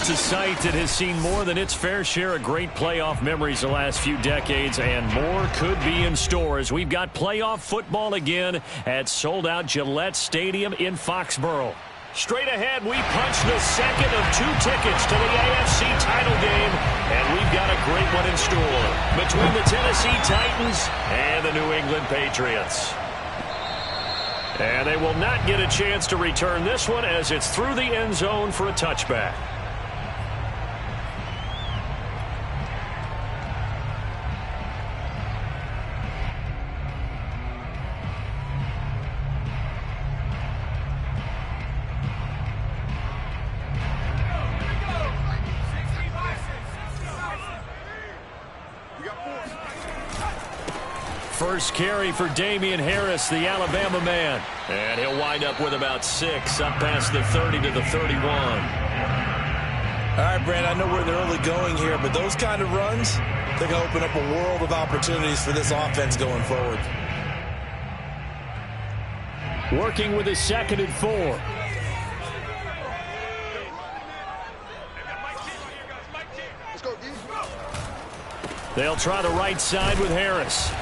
It's a site that has seen more than its fair share of great playoff memories the last few decades, and more could be in store as we've got playoff football again at sold-out Gillette Stadium in Foxborough. Straight ahead, we punch the second of 2 tickets to the AFC title game, and we've got a great one in store between the Tennessee Titans and the New England Patriots. And they will not get a chance to return this one as it's through the end zone for a touchback. First carry for Damian Harris, the Alabama man. And he'll wind up with about 6, up past the 30 to the 31. All right, Brand, I know we're in the early going here, but those kind of runs, they're going to open up a world of opportunities for this offense going forward. Working with his 2nd and 4. They'll try the right side with Harris.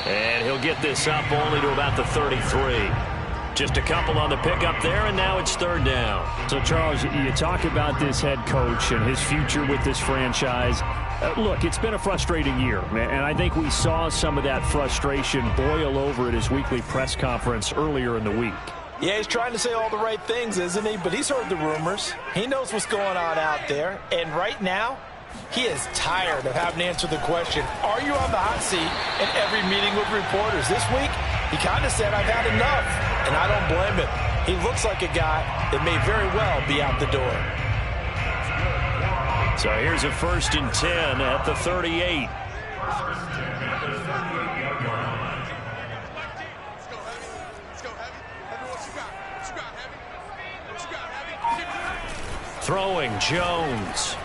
And he'll get this up only to about the 33. Just a couple on the pickup there, and now it's 3rd down. So, Charles, you talk about this head coach and his future with this franchise. Look, it's been a frustrating year, and I think we saw some of that frustration boil over at his weekly press conference earlier in the week. Yeah, he's trying to say all the right things, isn't he? But he's heard the rumors. He knows what's going on out there. And right now, he is tired of having to answer the question, are you on the hot seat in every meeting with reporters? This week, he kind of said, I've had enough, and I don't blame him. He looks like a guy that may very well be out the door. So here's a 1st and 10 at the 38. Throwing Jones.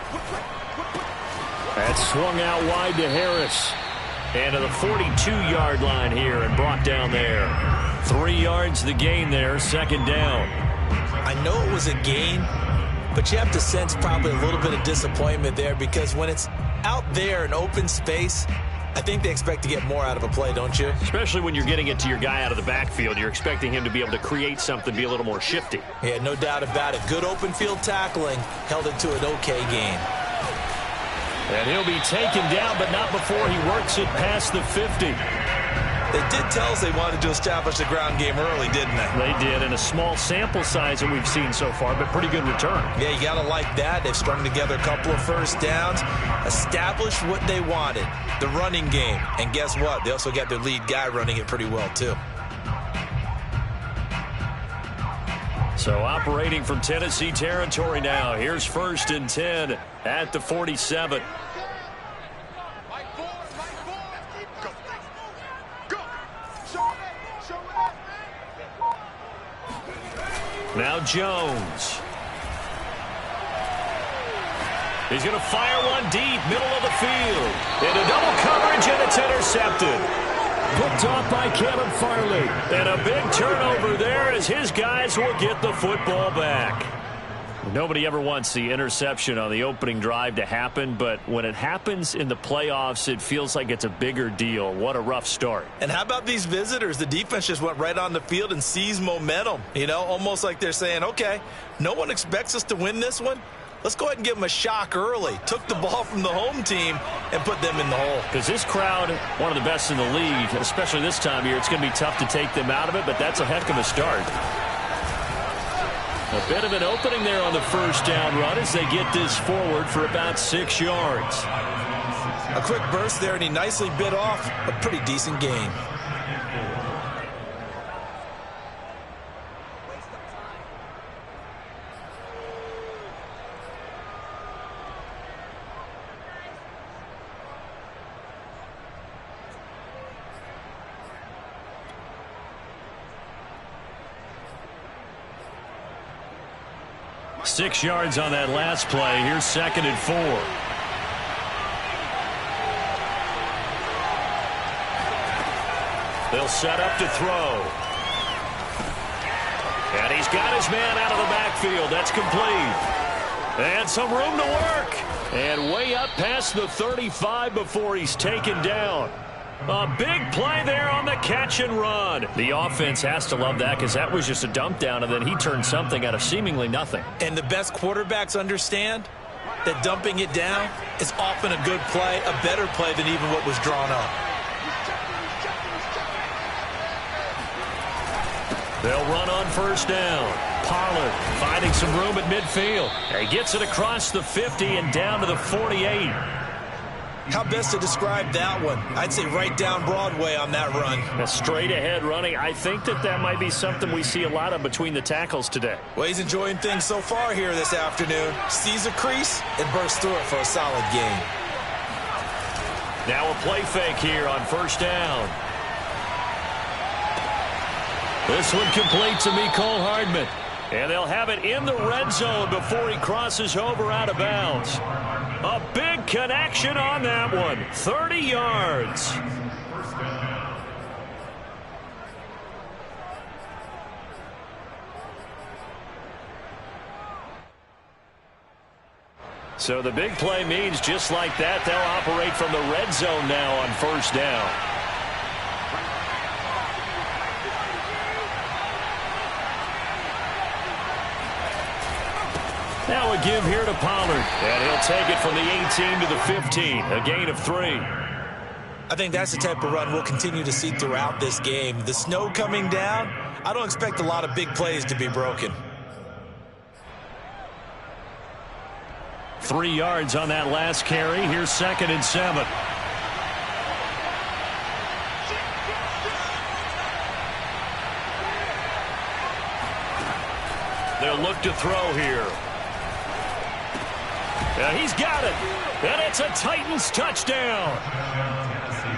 That's swung out wide to Harris. And to the 42-yard line here and brought down there. 3 yards the gain there, 2nd down. I know it was a gain, but you have to sense probably a little bit of disappointment there because when it's out there in open space, I think they expect to get more out of a play, don't you? Especially when you're getting it to your guy out of the backfield. You're expecting him to be able to create something, be a little more shifty. Yeah, no doubt about it. Good open field tackling held it to an okay gain. And he'll be taken down, but not before he works it past the 50. They did tell us they wanted to establish the ground game early, didn't they? They did, and a small sample size that we've seen so far, but pretty good return. Yeah, you got to like that. They've strung together a couple of 1st downs, established what they wanted, the running game. And guess what? They also got their lead guy running it pretty well, too. So operating from Tennessee territory now. Here's 1st and 10 at the 47. Now Jones. He's going to fire one deep, middle of the field. Into double coverage, and it's intercepted. Picked off by Caleb Farley. And a big turnover there as his guys will get the football back. Nobody ever wants the interception on the opening drive to happen, but when it happens in the playoffs, it feels like it's a bigger deal. What a rough start. And how about these visitors? The defense just went right on the field and seized momentum. You know, almost like they're saying, okay, no one expects us to win this one. Let's go ahead and give them a shock early. Took the ball from the home team and put them in the hole. Because this crowd, one of the best in the league, especially this time of year, it's going to be tough to take them out of it, but that's a heck of a start. A bit of an opening there on the 1st down run as they get this forward for about 6 yards. A quick burst there, and he nicely bit off a pretty decent gain. Six yards on that last play. Here's 2nd and 4. They'll set up to throw. And he's got his man out of the backfield. That's complete. And some room to work. And way up past the 35 before he's taken down. A big play there on the catch and run. The offense has to love that because that was just a dump down, and then he turned something out of seemingly nothing. And the best quarterbacks understand that dumping it down is often a good play, a better play than even what was drawn up. They'll run on first down. Pollard finding some room at midfield. He gets it across the 50 and down to the 48. How best to describe that one? I'd say right down Broadway on that run. A straight ahead running. I think that might be something we see a lot of between the tackles today. Well, he's enjoying things so far here this afternoon. Sees a crease and bursts through it for a solid gain. Now a play fake here on first down. This one complete to Mecole Hardman. And they'll have it in the red zone before he crosses over out of bounds. A big connection on that one. 30 yards. So the big play means just like that, they'll operate from the red zone now on first down. Now a give here to Pollard, and he'll take it from the 18 to the 15, a gain of 3. I think that's the type of run we'll continue to see throughout this game. The snow coming down, I don't expect a lot of big plays to be broken. 3 yards on that last carry. Here's 2nd and 7. They'll look to throw here. He's got it, and it's a Titans touchdown.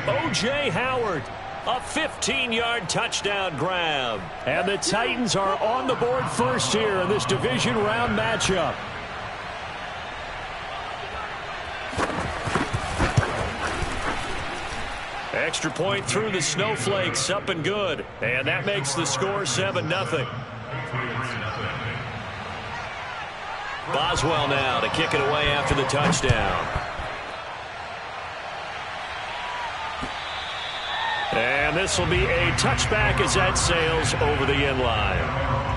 O.J. Howard, a 15-yard touchdown grab. And the Titans are on the board first here in this division round matchup. Extra point through the snowflakes, up and good. And that makes the score 7-0. Boswell now to kick it away after the touchdown. And this will be a touchback as that sails over the end line.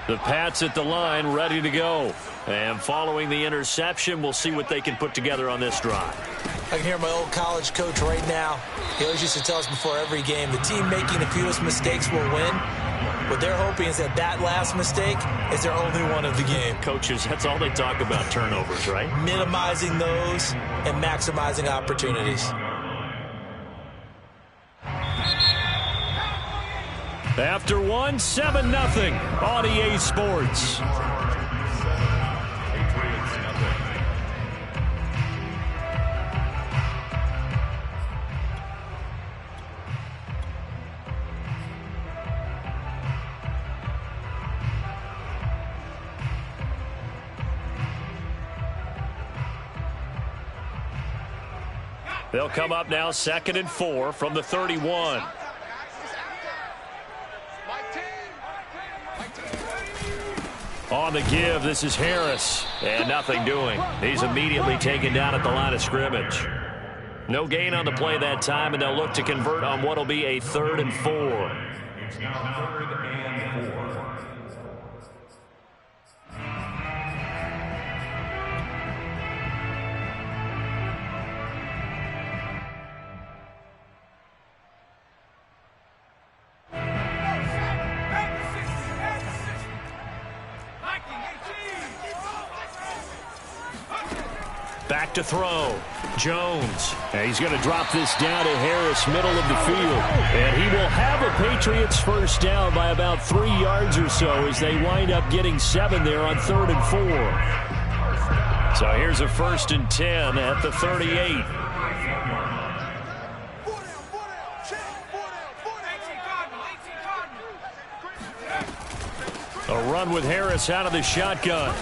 The Pats at the line, ready to go. And following the interception, we'll see what they can put together on this drive. I can hear my old college coach right now. He always used to tell us before every game, the team making the fewest mistakes will win. What they're hoping is that that last mistake is their only one of the game. Coaches, that's all they talk about, turnovers, right? Minimizing those and maximizing opportunities. After one, 7-0 on EA Sports. They'll come up now 2nd and 4 from the 31. On the give, this is Harris. And nothing doing. He's immediately taken down at the line of scrimmage. No gain on the play that time, and they'll look to convert on what will be a 3rd and 4. It's now 3rd and 4. Back to throw. Jones. And he's going to drop this down to Harris, middle of the field. And he will have a Patriots first down by about 3 yards or so as they wind up getting 7 there on 3rd and 4. So here's a 1st and 10 at the 38. run with Harris out of the shotgun.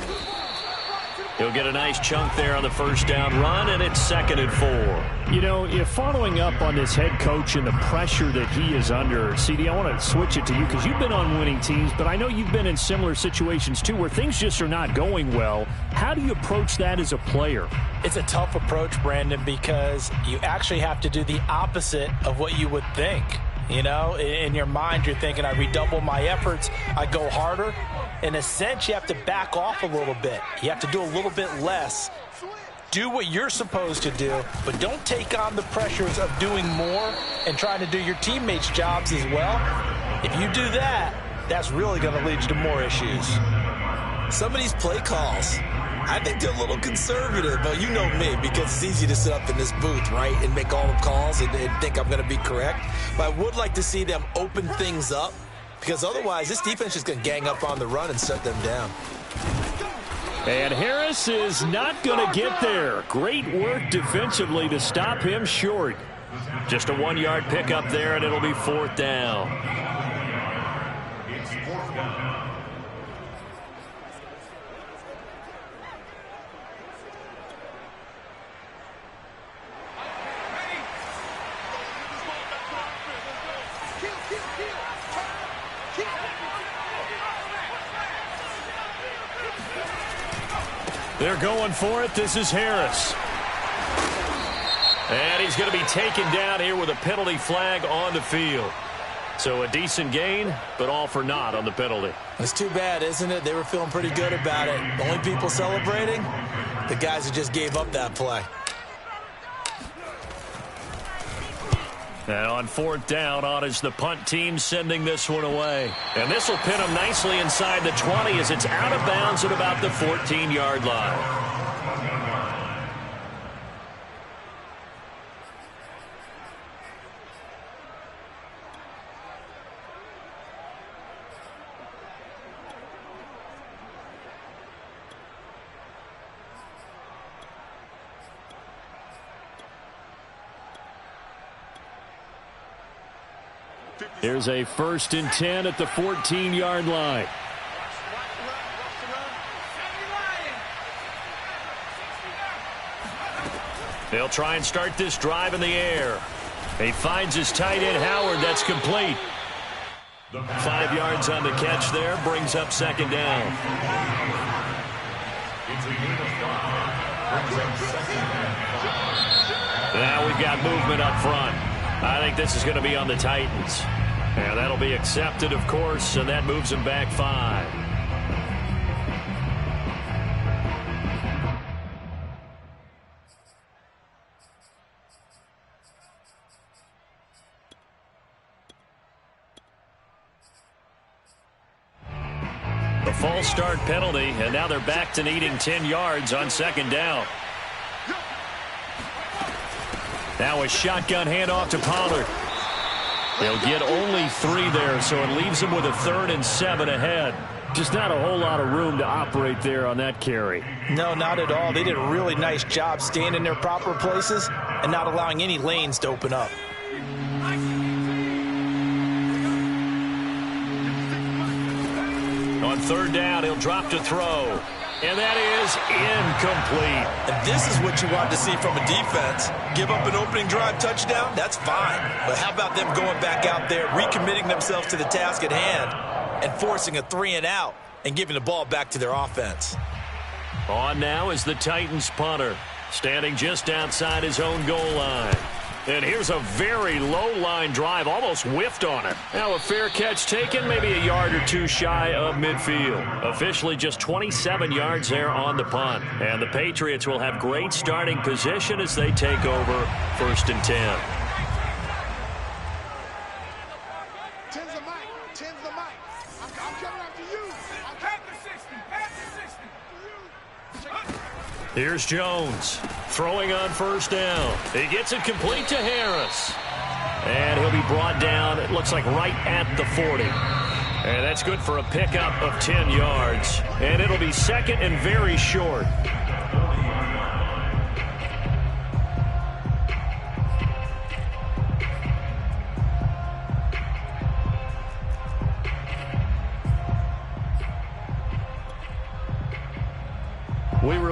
He'll get a nice chunk there on the first down run, and it's 2nd and 4. You know, if following up on this head coach and the pressure that he is under, CD, I want to switch it to you because you've been on winning teams, but I know you've been in similar situations too where things just are not going well. How do you approach that as a player? It's a tough approach, Brandon, because you actually have to do the opposite of what you would think. You know, in your mind, you're thinking, I redouble my efforts, I go harder. In a sense, you have to back off a little bit. You have to do a little bit less. Do what you're supposed to do, but don't take on the pressures of doing more and trying to do your teammates' jobs as well. If you do that, that's really going to lead you to more issues. Some of these play calls, I think they're a little conservative, but you know me, because it's easy to sit up in this booth, right, and make all the calls and think I'm going to be correct. But I would like to see them open things up, because otherwise this defense is going to gang up on the run and shut them down. And Harris is not going to get there. Great work defensively to stop him short. Just a 1-yard pickup there, and it'll be 4th down. It's 4th down. They're going for it. This is Harris. And he's going to be taken down here with a penalty flag on the field. So a decent gain, but all for naught on the penalty. It's too bad, isn't it? They were feeling pretty good about it. The only people celebrating, the guys who just gave up that play. And on 4th down, on is the punt team sending this one away. And this will pin them nicely inside the 20 as it's out of bounds at about the 14-yard line. Here's a 1st and 10 at the 14-yard line. They'll try and start this drive in the air. He finds his tight end, Howard. That's complete. 5 yards on the catch there. Brings up 2nd down. Now we've got movement up front. I think this is going to be on the Titans. And that'll be accepted, of course, and that moves him back 5. The false start penalty, and now they're back to needing 10 yards on 2nd down. Now a shotgun handoff to Pollard. They'll get only 3 there, so it leaves them with a 3rd and 7 ahead. Just not a whole lot of room to operate there on that carry. No, not at all. They did a really nice job staying in their proper places and not allowing any lanes to open up. On 3rd down, he'll drop to throw. And that is incomplete. And this is what you want to see from a defense. Give up an opening drive touchdown, that's fine. But how about them going back out there, recommitting themselves to the task at hand, and forcing a 3-and-out and giving the ball back to their offense. On now is the Titans punter, standing just outside his own goal line. And here's a very low-line drive, almost whiffed on it. Now a fair catch taken, maybe a yard or 2 shy of midfield. Officially just 27 yards there on the punt. And the Patriots will have great starting position as they take over 1st and 10. Here's Jones throwing on 1st down. He gets it complete to Harris. And he'll be brought down, it looks like right at the 40. And that's good for a pickup of 10 yards. And it'll be 2nd and very short.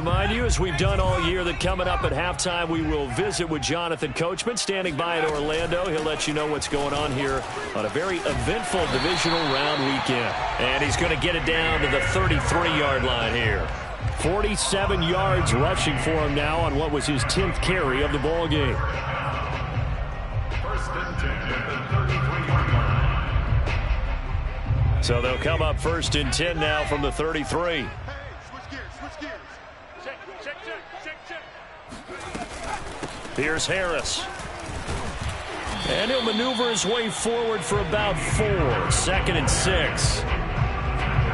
remind you, as we've done all year, that coming up at halftime, we will visit with Jonathan Coachman, standing by in Orlando. He'll let you know what's going on here on a very eventful divisional round weekend. And he's going to get it down to the 33-yard line here. 47 yards rushing for him now on what was his 10th carry of the ball game. First and 10 at the 33-yard line. So they'll come up first and 10 now from the 33. Here's Harris. And he'll maneuver his way forward for about 4. 2nd and 6.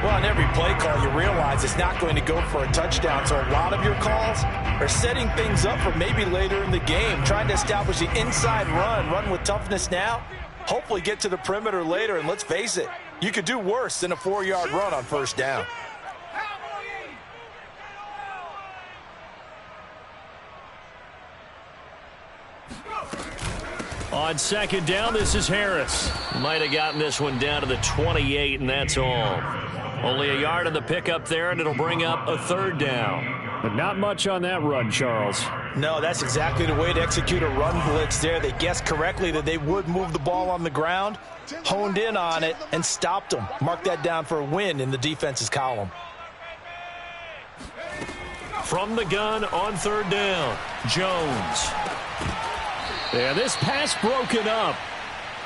Well, on every play call, you realize it's not going to go for a touchdown. So a lot of your calls are setting things up for maybe later in the game, trying to establish the inside run with toughness now, hopefully get to the perimeter later. And let's face it, you could do worse than a 4-yard run on first down. On second down, this is Harris. Might have gotten this one down to the 28, and that's all. Only a yard on the pickup there, and it'll bring up a 3rd down. But not much on that run, Charles. No, that's exactly the way to execute a run blitz there. They guessed correctly that they would move the ball on the ground, honed in on it, and stopped them. Mark that down for a win in the defense's column. From the gun on 3rd down, Jones. Yeah, this pass broken up.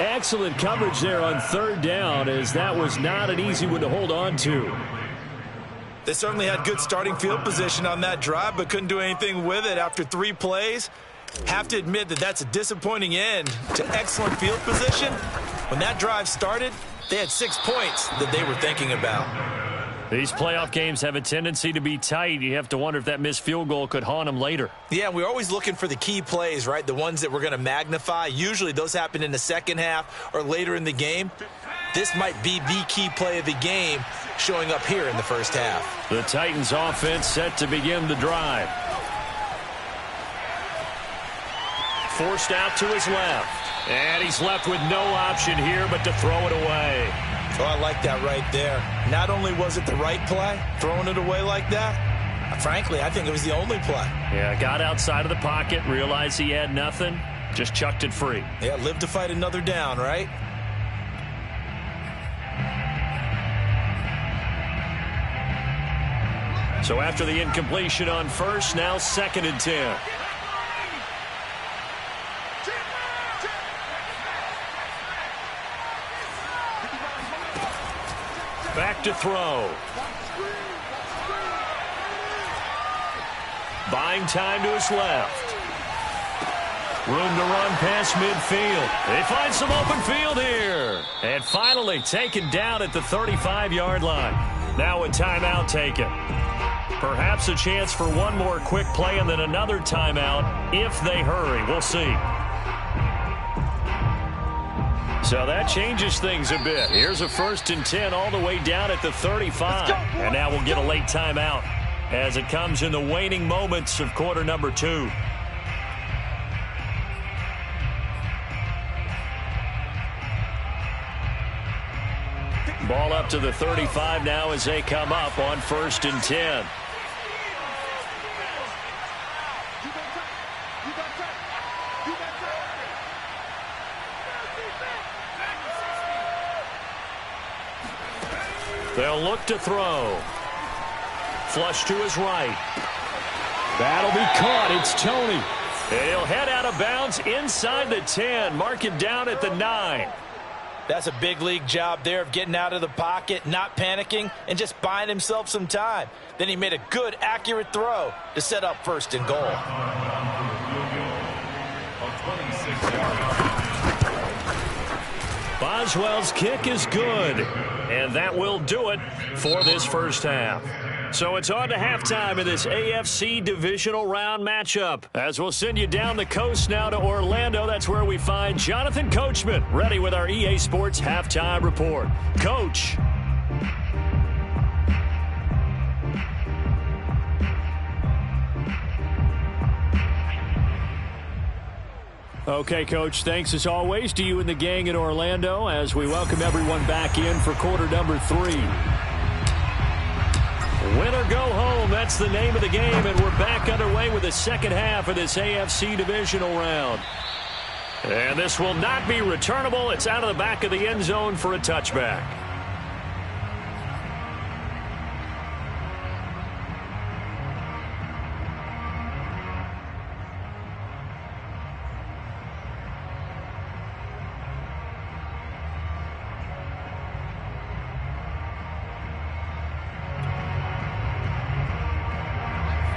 Excellent coverage there on 3rd down, as that was not an easy one to hold on to. They certainly had good starting field position on that drive, but couldn't do anything with it after 3 plays. Have to admit that that's a disappointing end to excellent field position. When that drive started, they had 6 points that they were thinking about. These playoff games have a tendency to be tight. You have to wonder if that missed field goal could haunt them later. Yeah, we're always looking for the key plays, right? The ones that we're going to magnify. Usually those happen in the second half or later in the game. This might be the key play of the game showing up here in the first half. The Titans offense set to begin the drive. Forced out to his left. And he's left with no option here but to throw it away. Oh, I like that right there. Not only was it the right play, throwing it away like that, frankly, I think it was the only play. Yeah, got outside of the pocket, realized he had nothing, just chucked it free. Yeah, live to fight another down, right? So after the incompletion on first, now 2nd and 10. Back to throw. Buying time to his left. Room to run past midfield. They find some open field here. And finally taken down at the 35-yard line. Now a timeout taken. Perhaps a chance for one more quick play and then another timeout if they hurry. We'll see. So that changes things a bit. Here's a 1st and 10 all the way down at the 35. And now we'll get a late timeout as it comes in the waning moments of quarter number 2. Ball up to the 35 now as they come up on 1st and 10. They'll look to throw. Flush to his right. That'll be caught. It's Tony. And he'll head out of bounds inside the 10. Mark him down at the 9. That's a big league job there of getting out of the pocket, not panicking, and just buying himself some time. Then he made a good, accurate throw to set up 1st and goal. Boswell's kick is good, and that will do it for this first half. So it's on to halftime in this AFC divisional round matchup. As we'll send you down the coast now to Orlando, that's where we find Jonathan Coachman, ready with our EA Sports halftime report. Coach. Okay, Coach, thanks as always to you and the gang in Orlando as we welcome everyone back in for quarter number 3. Win or go home, that's the name of the game, and we're back underway with the second half of this AFC divisional round. And this will not be returnable. It's out of the back of the end zone for a touchback.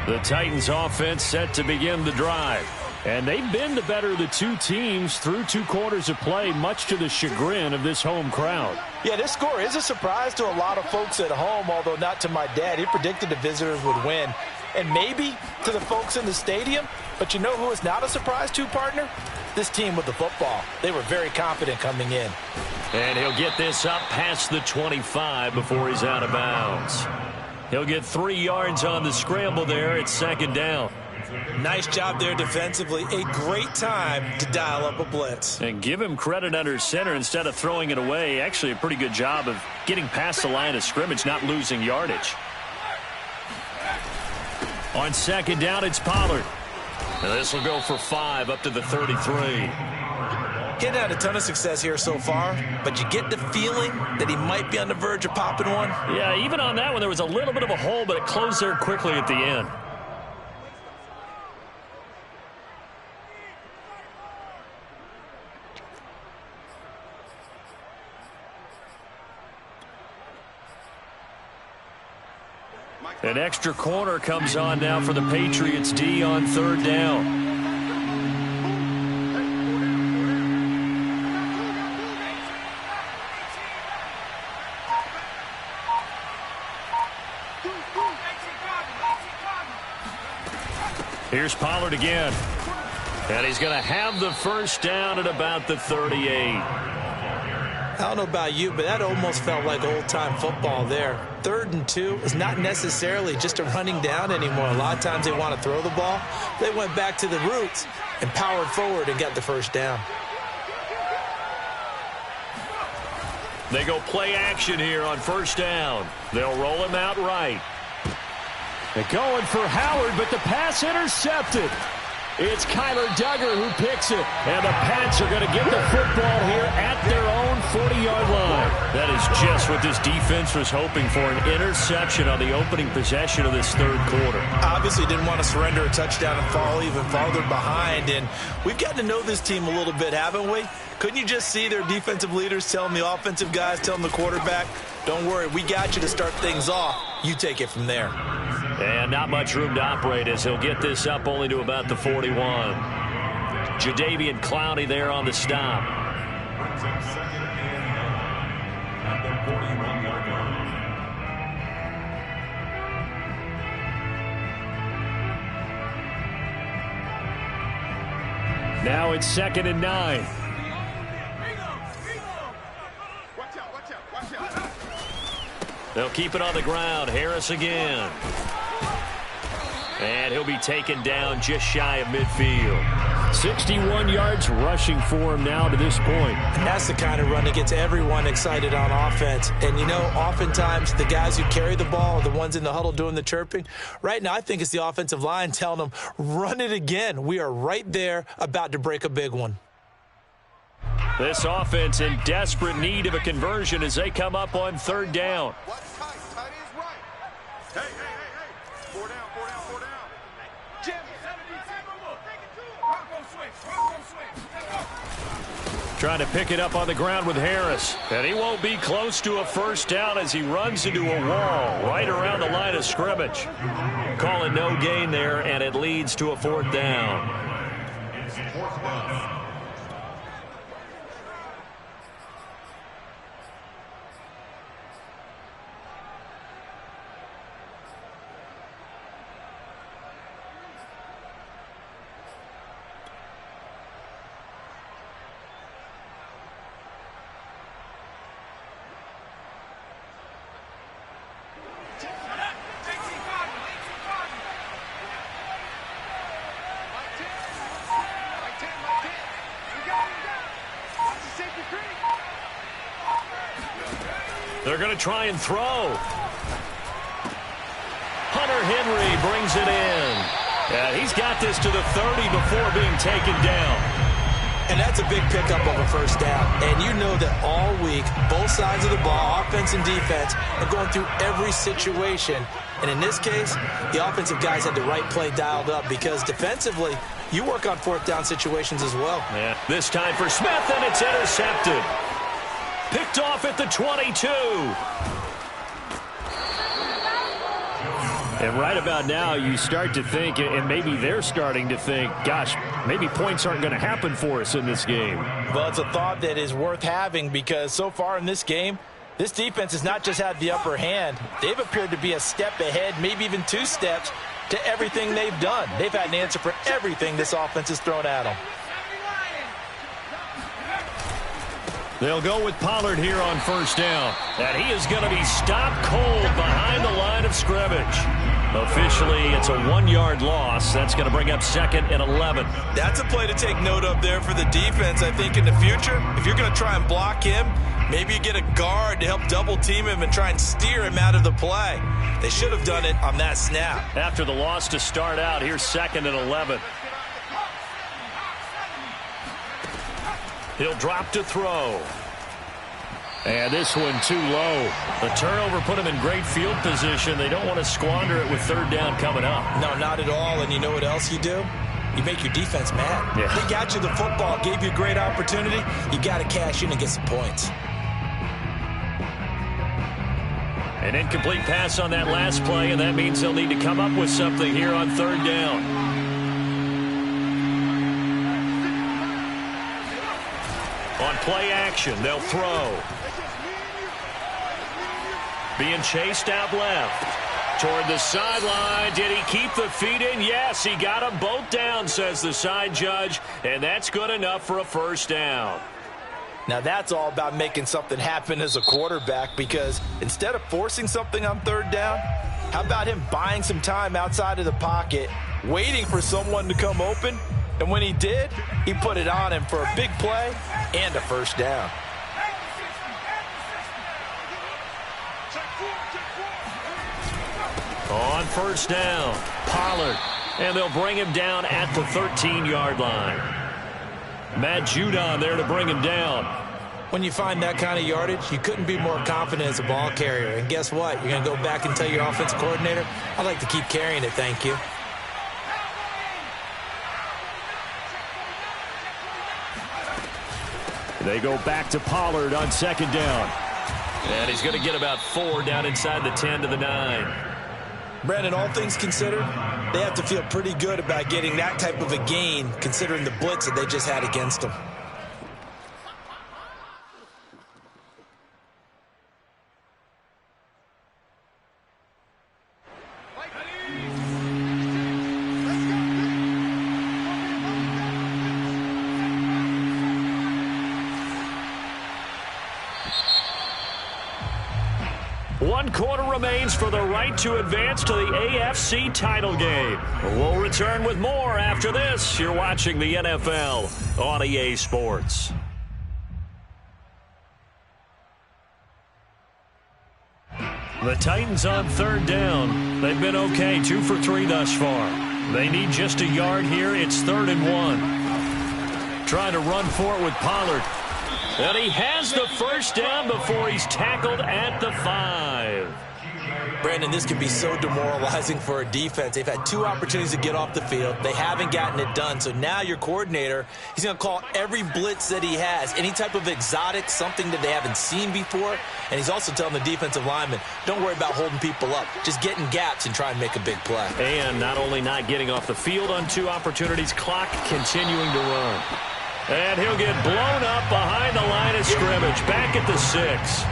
The Titans offense set to begin the drive. And they've been the better of the two teams through 2 quarters of play, much to the chagrin of this home crowd. Yeah, this score is a surprise to a lot of folks at home, although not to my dad. He predicted the visitors would win. And maybe to the folks in the stadium. But you know who is not a surprise to, partner? This team with the football. They were very confident coming in. And he'll get this up past the 25 before he's out of bounds. He'll get 3 yards on the scramble there. It's second down. Nice job there defensively. A great time to dial up a blitz. And give him credit under center instead of throwing it away. Actually a pretty good job of getting past the line of scrimmage, not losing yardage. On second down, it's Pollard. And this will go for 5 up to the 33. He's had a ton of success here so far, but you get the feeling that he might be on the verge of popping one. Yeah, even on that one, there was a little bit of a hole, but it closed there quickly at the end. An extra corner comes on now for the Patriots D on third down. Here's Pollard again. And he's going to have the first down at about the 38. I don't know about you, but that almost felt like old-time football there. 3rd and 2 is not necessarily just a running down anymore. A lot of times they want to throw the ball. They went back to the roots and powered forward and got the first down. They go play action here on first down. They'll roll him out right. They're going for Howard, but the pass intercepted. It's Kyler Duggar who picks it. And the Pats are going to get the football here at their own 40-yard line. That is just what this defense was hoping for, an interception on the opening possession of this third quarter. Obviously didn't want to surrender a touchdown and fall even farther behind. And we've gotten to know this team a little bit, haven't we? Couldn't you just see their defensive leaders telling the offensive guys, telling the quarterback, don't worry, we got you to start things off. You take it from there. And not much room to operate as he'll get this up only to about the 41. Jadeveon Clowney there on the stop. Now it's 2nd and 9. They'll keep it on the ground. Harris again. And he'll be taken down just shy of midfield. 61 yards rushing for him now to this point. And that's the kind of run that gets everyone excited on offense. And, you know, oftentimes the guys who carry the ball are the ones in the huddle doing the chirping. Right now, I think it's the offensive line telling them, run it again. We are right there about to break a big one. This offense in desperate need of a conversion as they come up on third down. Trying to pick it up on the ground with Harris. And he won't be close to a first down as he runs into a wall right around the line of scrimmage. Calling no gain there, and it leads to a 4th down. They're going to try and throw. Henry brings it in. He's got this to the 30 before being taken down. And that's a big pickup of a first down. And you know that all week, both sides of the ball, offense and defense, are going through every situation. And in this case, the offensive guys had the right play dialed up because defensively, you work on fourth down situations as well. Yeah. This time for Smith, and it's intercepted. Picked off at the 22. And right about now, you start to think, and maybe they're starting to think, gosh, maybe points aren't going to happen for us in this game. Well, it's a thought that is worth having because so far in this game, this defense has not just had the upper hand. They've appeared to be a step ahead, maybe even 2 steps to everything they've done. They've had an answer for everything this offense has thrown at them. They'll go with Pollard here on first down. And he is going to be stopped cold behind the line of scrimmage. Officially, it's a 1-yard loss. That's going to bring up 2nd and 11. That's a play to take note of there for the defense, I think, in the future. If you're going to try and block him, maybe you get a guard to help double-team him and try and steer him out of the play. They should have done it on that snap. After the loss to start out, here's 2nd and 11. He'll drop to throw. And this one too low. The turnover put him in great field position. They don't want to squander it with 3rd down coming up. No, not at all. And you know what else you do? You make your defense mad. Yeah. They got you the football, gave you a great opportunity. You got to cash in and get some points. An incomplete pass on that last play, and that means they'll need to come up with something here on 3rd down. On play action, they'll throw. Being chased out left. Toward the sideline. Did he keep the feet in? Yes, he got them both down, says the side judge. And that's good enough for a first down. Now that's all about making something happen as a quarterback because instead of forcing something on 3rd down, how about him buying some time outside of the pocket, waiting for someone to come open? And when he did, he put it on him for a big play and a first down. On first down, Pollard. And they'll bring him down at the 13-yard line. Matt Judon there to bring him down. When you find that kind of yardage, you couldn't be more confident as a ball carrier. And guess what? You're going to go back and tell your offensive coordinator, I'd like to keep carrying it, thank you. They go back to Pollard on 2nd down. And he's going to get about 4 down inside the 10 to the 9. Brandon, all things considered, they have to feel pretty good about getting that type of a gain considering the blitz that they just had against them. One quarter remains for the right to advance to the AFC title game. We'll return with more after this. You're watching the NFL on EA Sports. The Titans on 3rd down. They've been okay, 2 for 3 thus far. They need just a yard here. It's 3rd and 1. Trying to run for it with Pollard. And he has the first down before he's tackled at the 5. Brandon, this can be so demoralizing for a defense. They've had 2 opportunities to get off the field. They haven't gotten it done. So now your coordinator, he's going to call every blitz that he has, any type of exotic, something that they haven't seen before. And he's also telling the defensive lineman, don't worry about holding people up. Just get in gaps and try and make a big play. And not only not getting off the field on 2 opportunities, clock continuing to run. And he'll get blown up behind the line of scrimmage, back at the 6.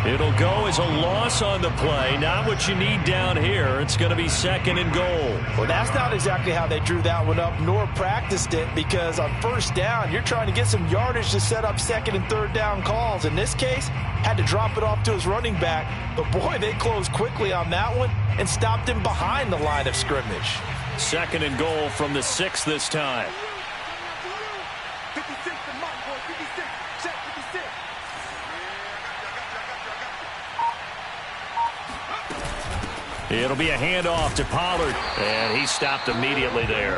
It'll go as a loss on the play. Not what you need down here. It's going to be 2nd and goal. Well, that's not exactly how they drew that one up, nor practiced it, because on first down, you're trying to get some yardage to set up 2nd and 3rd down calls. In this case, had to drop it off to his running back. But, boy, they closed quickly on that one and stopped him behind the line of scrimmage. 2nd and goal from the 6 this time. It'll be a handoff to Pollard, and he stopped immediately there.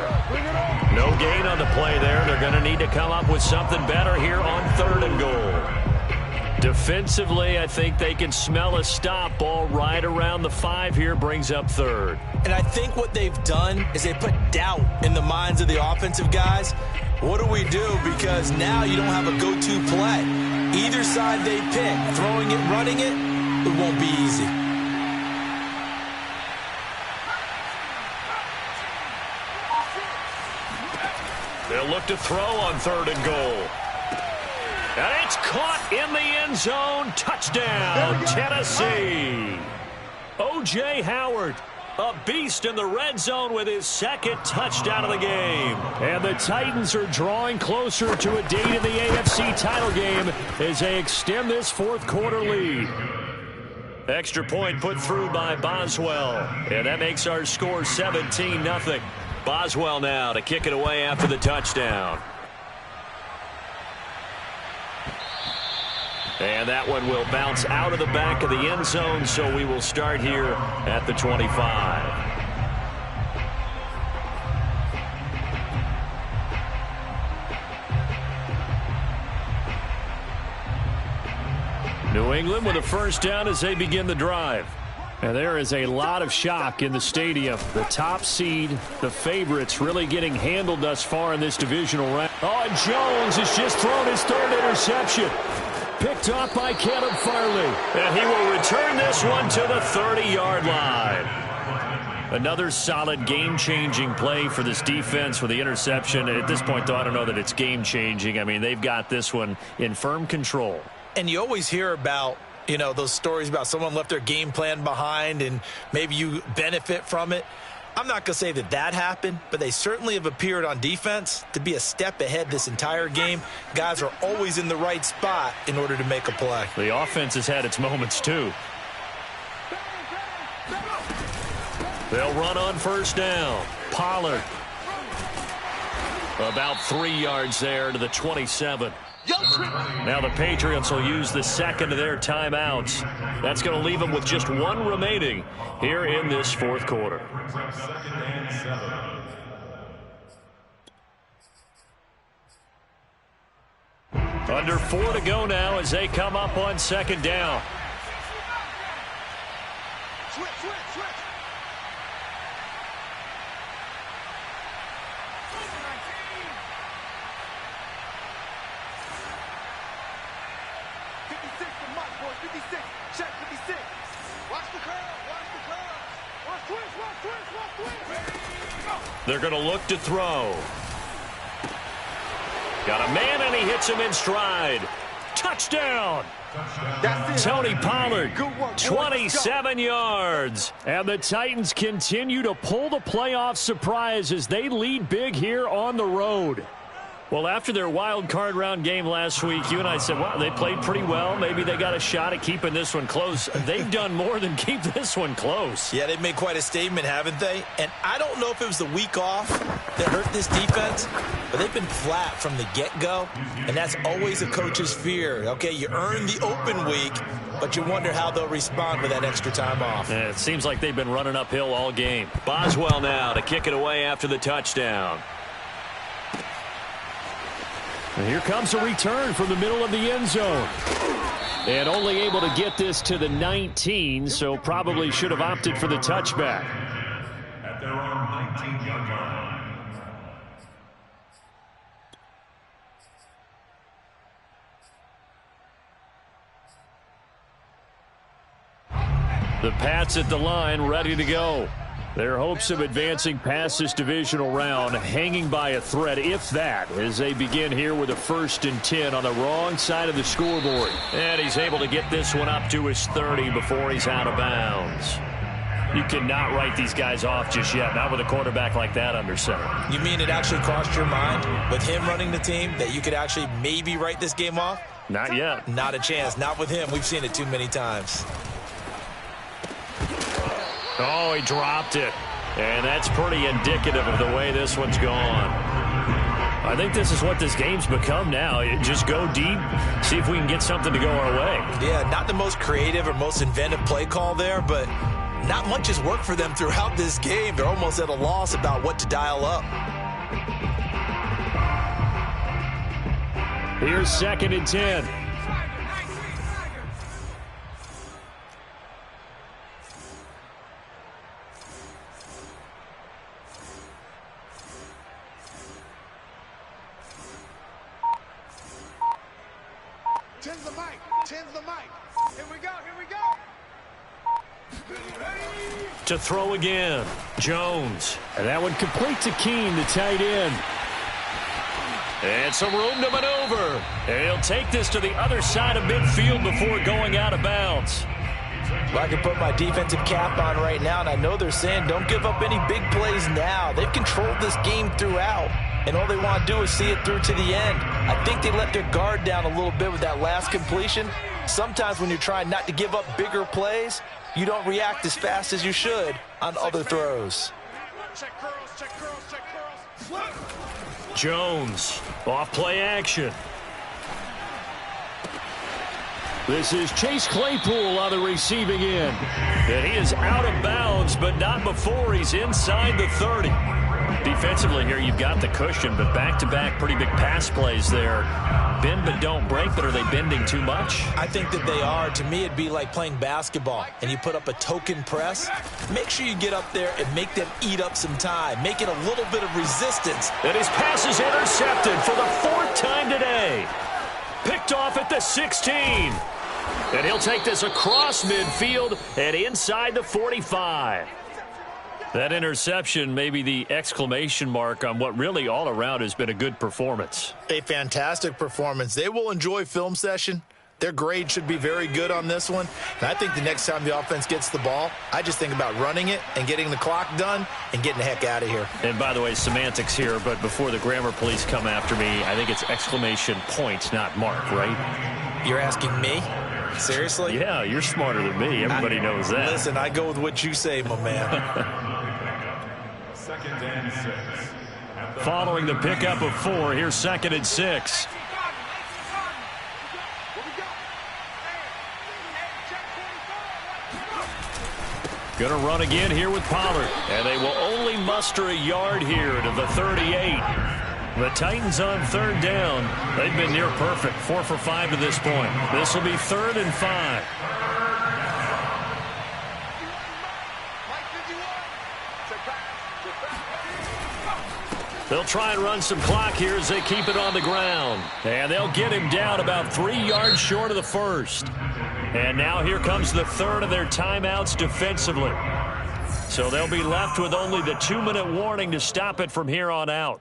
No gain on the play there. They're going to need to come up with something better here on 3rd and goal. Defensively, I think they can smell a stop. Ball right around the 5 here, brings up 3rd. And I think what they've done is they put doubt in the minds of the offensive guys. What do we do? Because now you don't have a go-to play. Either side they pick, throwing it, running it, it won't be easy. They'll look to throw on 3rd and goal. And it's caught in the end zone. Touchdown, Tennessee. O.J. Howard, a beast in the red zone with his 2nd touchdown of the game. And the Titans are drawing closer to a date in the AFC title game as they extend this 4th quarter lead. Extra point put through by Boswell. And that makes our score 17-0. Boswell now to kick it away after the touchdown. And that one will bounce out of the back of the end zone, so we will start here at the 25. New England with a first down as they begin the drive. And there is a lot of shock in the stadium. The top seed, the favorites, really getting handled thus far in this divisional round. Oh, and Jones has just thrown his 3rd interception. Picked off by Caleb Farley. And he will return this one to the 30-yard line. Another solid game-changing play for this defense with the interception. At this point, though, I don't know that it's game-changing. I mean, they've got this one in firm control. And you always hear about, you know, those stories about someone left their game plan behind and maybe you benefit from it. I'm not going to say that that happened, but they certainly have appeared on defense to be a step ahead this entire game. Guys are always in the right spot in order to make a play. The offense has had its moments, too. They'll run on first down. Pollard. About 3 yards there to the 27. Now the Patriots will use the 2nd of their timeouts. That's going to leave them with just 1 remaining here in this 4th quarter. Under 4 to go now as they come up on 2nd down. They're going to look to throw. Got a man, and he hits him in stride. Touchdown. Tony Pollard, 27 yards. And the Titans continue to pull the playoff surprise as they lead big here on the road. Well, after their wild card round game last week, you and I said, wow, they played pretty well. Maybe they got a shot at keeping this one close. They've done more than keep this one close. Yeah, they've made quite a statement, haven't they? And I don't know if it was the week off that hurt this defense, but they've been flat from the get-go, and that's always a coach's fear. Okay, you earn the open week, but you wonder how they'll respond with that extra time off. Yeah, it seems like they've been running uphill all game. Boswell now to kick it away after the touchdown. And here comes a return from the middle of the end zone. And only able to get this to the 19, so probably should have opted for the touchback. At their own 19-yard line. The Pats at the line, ready to go. Their hopes of advancing past this divisional round hanging by a thread, if that, as they begin here with a 1st and 10 on the wrong side of the scoreboard. And he's able to get this one up to his 30 before he's out of bounds. You cannot write these guys off just yet, not with a quarterback like that under center. You mean it actually crossed your mind with him running the team that you could actually maybe write this game off? Not yet. Not a chance. Not with him. We've seen it too many times. Oh, he dropped it. And that's pretty indicative of the way this one's gone. I think this is what this game's become now. Just go deep, see if we can get something to go our way. Yeah, not the most creative or most inventive play call there, but not much has worked for them throughout this game. They're almost at a loss about what to dial up. Here's 2nd and 10. Tens the mic. Here we go. To throw again, Jones. And that one complete to Keene, the tight end. And some room to maneuver. And he'll take this to the other side of midfield before going out of bounds. Well, I can put my defensive cap on right now, and I know they're saying don't give up any big plays now. They've controlled this game throughout, and all they want to do is see it through to the end. I think they let their guard down a little bit with that last completion. Sometimes when you're trying not to give up bigger plays, you don't react as fast as you should on other throws. Jones, off play action. This is Chase Claypool on the receiving end. And he is out of bounds, but not before he's inside the 30. Defensively here, you've got the cushion, but back-to-back pretty big pass plays there. Bend but don't break, but are they bending too much? I think that they are. To me, it'd be like playing basketball, and you put up a token press. Make sure you get up there and make them eat up some time. Make it a little bit of resistance. And his pass is intercepted for the 4th time today. Picked off at the 16. And he'll take this across midfield and inside the 45. That interception may be the exclamation mark on what really all around has been a good performance. A fantastic performance. They will enjoy film session. Their grade should be very good on this one. And I think the next time the offense gets the ball, I just think about running it and getting the clock done and getting the heck out of here. And by the way, semantics here, but before the grammar police come after me, I think it's exclamation point, not mark, right? You're asking me? Seriously? Yeah, you're smarter than me. Everybody knows that. Listen, I go with what you say, my man. 2nd and 6. Following the pickup of 4, here's 2nd and 6. Going to run again here with Pollard. And they will only muster a yard here to the 38. The Titans on 3rd down. They've been near perfect. 4 for 5 to this point. This will be 3rd and 5. They'll try and run some clock here as they keep it on the ground. And they'll get him down about 3 yards short of the 1st. And now here comes the 3rd of their timeouts defensively. So they'll be left with only the 2-minute warning to stop it from here on out.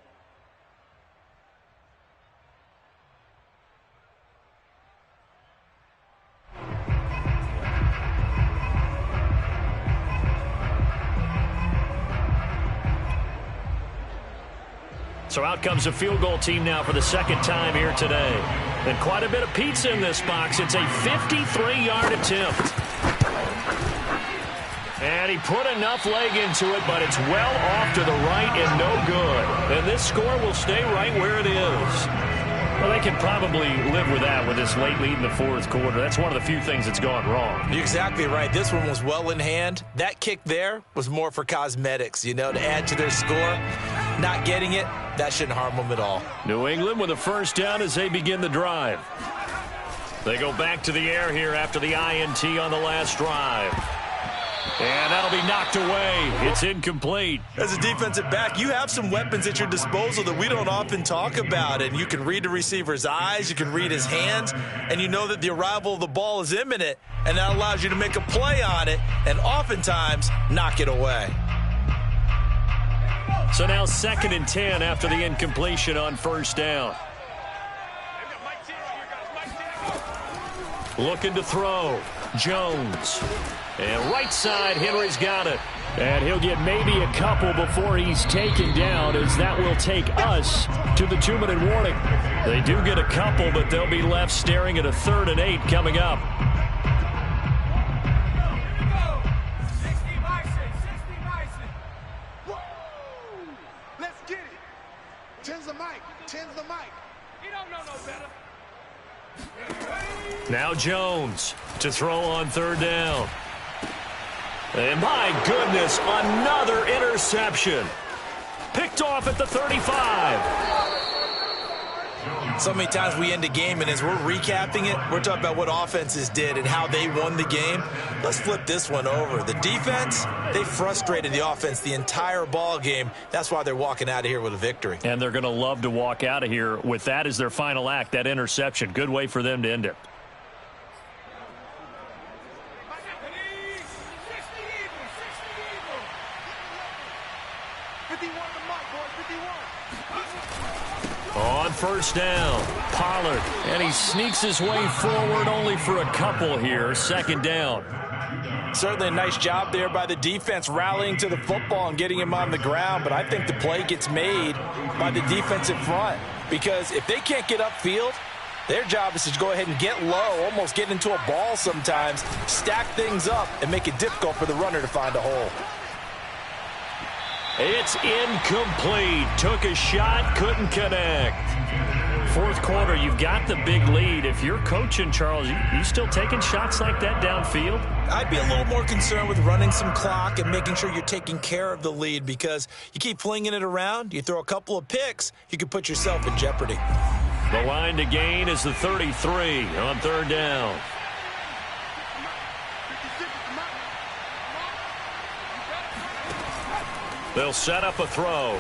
So out comes a field goal team now for the 2nd time here today. And quite a bit of pizza in this box. It's a 53-yard attempt. And he put enough leg into it, but it's well off to the right and no good. And this score will stay right where it is. Well, they can probably live with that with this late lead in the 4th quarter. That's one of the few things that's gone wrong. You're exactly right. This one was well in hand. That kick there was more for cosmetics, you know, to add to their score. Not getting it, that shouldn't harm them at all. New England with a 1st down as they begin the drive. They go back to the air here after the INT on the last drive. And that'll be knocked away. It's incomplete. As a defensive back, you have some weapons at your disposal that we don't often talk about. And you can read the receiver's eyes, you can read his hands, and you know that the arrival of the ball is imminent. And that allows you to make a play on it and oftentimes knock it away. So now 2nd and 10 after the incompletion on 1st down. Looking to throw. Jones. And right side, Henry's got it. And he'll get maybe a couple before he's taken down, as that will take us to the 2-minute warning. They do get a couple, but they'll be left staring at a 3rd and 8 coming up. Let's get it. Tens the mic. You don't know no better. Now Jones to throw on 3rd down. And my goodness, another interception. Picked off at the 35. So many times we end a game, and as we're recapping it, we're talking about what offenses did and how they won the game. Let's flip this one over. The defense, they frustrated the offense the entire ball game. That's why they're walking out of here with a victory. And they're going to love to walk out of here with that as their final act, that interception. Good way for them to end it. On first down, Pollard, and he sneaks his way forward only for a couple here. Second down. Certainly a nice job there by the defense rallying to the football and getting him on the ground, but I think the play gets made by the defensive front because if they can't get upfield, their job is to go ahead and get low, almost get into a ball sometimes, stack things up, and make it difficult for the runner to find a hole. It's incomplete. Took a shot, couldn't connect. Fourth quarter, you've got the big lead. If you're coaching, Charles, you still taking shots like that downfield? I'd be a little more concerned with running some clock and making sure you're taking care of the lead because you keep flinging it around, you throw a couple of picks, you could put yourself in jeopardy. The line to gain is the 33 on third down. They'll set up a throw.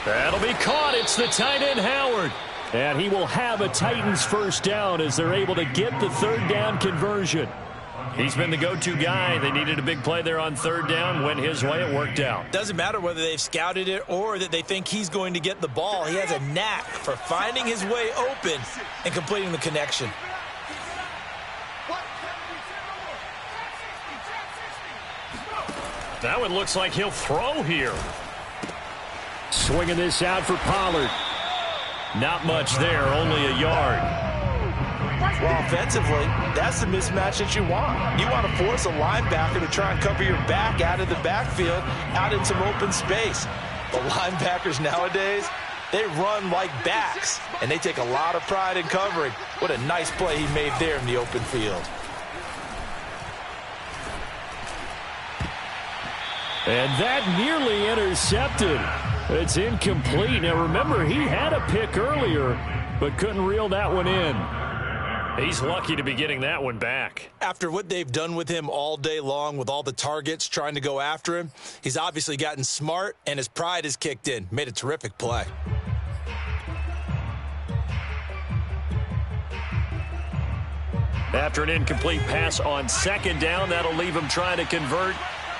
That'll be caught. It's the tight end, Howard. And he will have a Titans first down as they're able to get the third down conversion. He's been the go-to guy. They needed a big play there on third down. Went his way. It worked out. Doesn't matter whether they've scouted it or that they think he's going to get the ball. He has a knack for finding his way open and completing the connection. That one looks like he'll throw here. Swinging this out for Pollard. Not much there, only a yard. Well, offensively, that's the mismatch that you want. You want to force a linebacker to try and cover your back out of the backfield, out in some open space. The linebackers nowadays, they run like backs, and they take a lot of pride in covering. What a nice play he made there in the open field. And that nearly intercepted. It's incomplete. Now, remember, he had a pick earlier, but couldn't reel that one in. He's lucky to be getting that one back. After what they've done with him all day long with all the targets trying to go after him, he's obviously gotten smart, and his pride has kicked in. Made a terrific play. After an incomplete pass on second down, that'll leave him trying to convert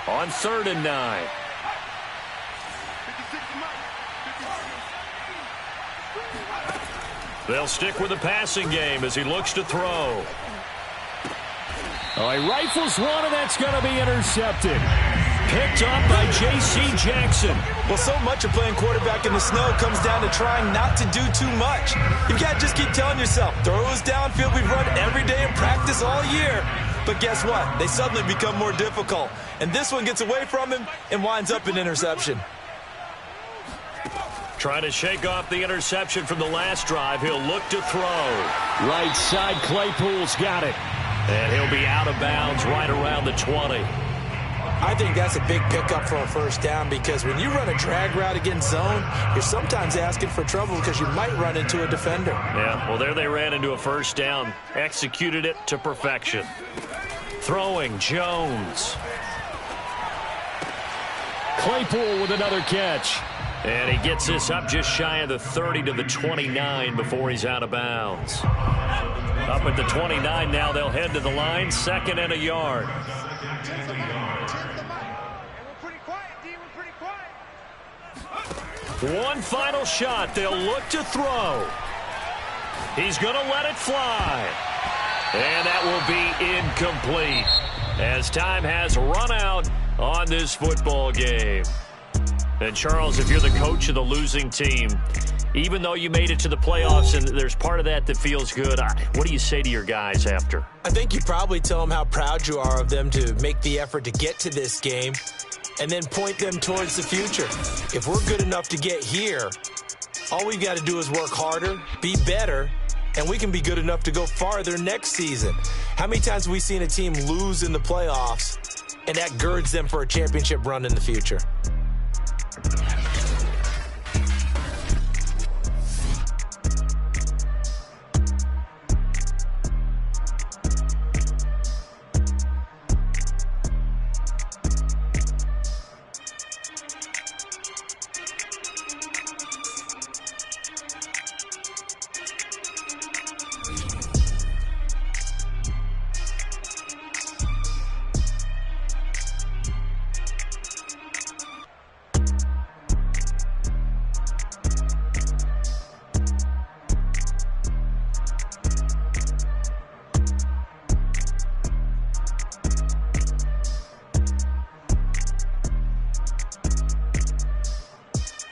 on 3rd and 9. They'll stick with the passing game as he looks to throw. Oh, he rifles one, and that's going to be intercepted. Picked up by J.C. Jackson. Well, so much of playing quarterback in the snow comes down to trying not to do too much. You've got to just keep telling yourself, throws downfield we've run every day in practice all year. But guess what? They suddenly become more difficult. And this one gets away from him and winds up an interception. Trying to shake off the interception from the last drive. He'll look to throw. Right side, Claypool's got it. And he'll be out of bounds right around the 20. I think that's a big pickup for a first down because when you run a drag route against zone, you're sometimes asking for trouble because you might run into a defender. Yeah, well, there they ran into a first down. Executed it to perfection. Throwing, Jones. Claypool with another catch. And he gets this up just shy of the 30 to the 29 before he's out of bounds. Up at the 29 now, they'll head to the line, 2nd and a yard. One final shot. They'll look to throw. He's going to let it fly. And that will be incomplete as time has run out on this football game. And, Charles, if you're the coach of the losing team, even though you made it to the playoffs and there's part of that that feels good, what do you say to your guys after? I think you probably tell them how proud you are of them to make the effort to get to this game and then point them towards the future. If we're good enough to get here, all we've got to do is work harder, be better, and we can be good enough to go farther next season. How many times have we seen a team lose in the playoffs, and that girds them for a championship run in the future?